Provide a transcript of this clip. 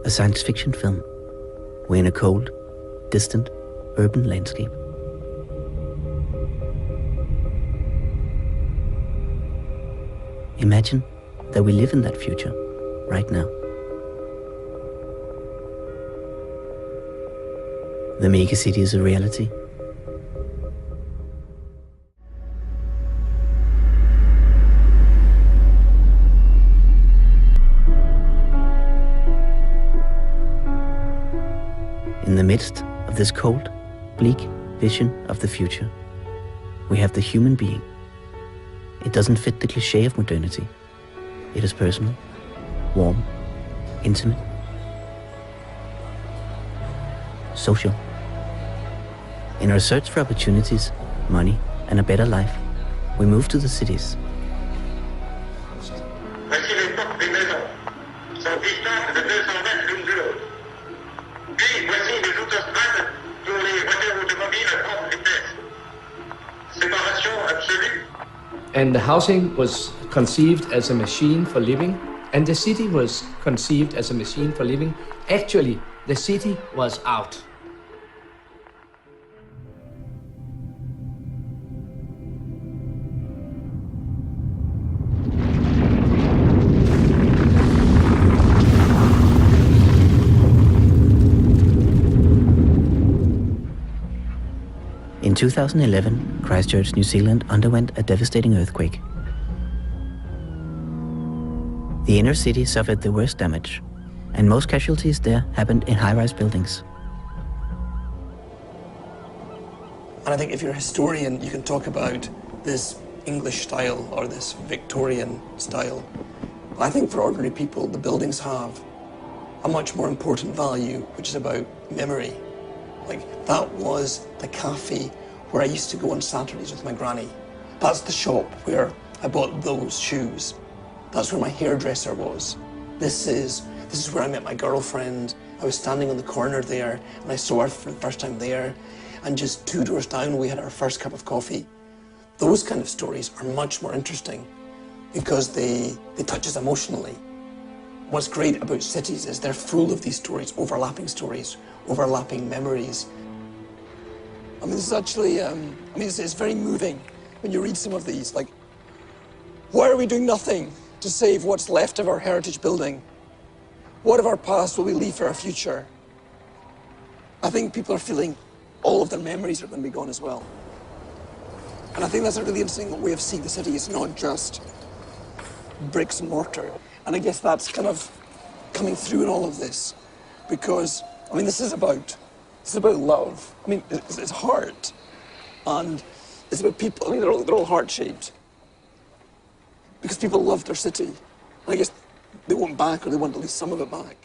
a science fiction film. We're in a cold, distant, urban landscape. Imagine that we live in that future right now. The megacity is a reality. In the midst of this cold, bleak vision of the future, we have the human being. It doesn't fit the cliché of modernity. It is personal, warm, intimate, social. In our search for opportunities, money, and a better life, we move to the cities. Voici l'époque des maisons. Sont distantes de 200 mètres l'une de l'autre. Puis voici les autostrades pour les voitures automobiles à grande vitesse. Séparation absolue. And the housing was conceived as a machine for living, and the city was conceived as a machine for living. Actually, the city was out. In 2011, Christchurch, New Zealand underwent a devastating earthquake. The inner city suffered the worst damage, and most casualties there happened in high-rise buildings. And I think if you're a historian, you can talk about this English style or this Victorian style. I think for ordinary people, the buildings have a much more important value, which is about memory. Like, that was the cafe where I used to go on Saturdays with my granny. That's the shop where I bought those shoes. That's where my hairdresser was. This is where I met my girlfriend. I was standing on the corner there, and I saw her for the first time there. And just 2 doors down, we had our first cup of coffee. Those kind of stories are much more interesting because they touch us emotionally. What's great about cities is they're full of these stories, overlapping memories. I mean, this is actually, it's very moving when you read some of these. Like, why are we doing nothing to save what's left of our heritage building? What of our past will we leave for our future? I think people are feeling all of their memories are going to be gone as well. And I think that's a really interesting way of seeing the city. It's not just bricks and mortar. And I guess that's kind of coming through in all of this. Because, I mean, this is about love. I mean, it's heart. And it's about people. I mean, they're all heart-shaped. Because people love their city. And I guess they want back, or they want at least some of it back.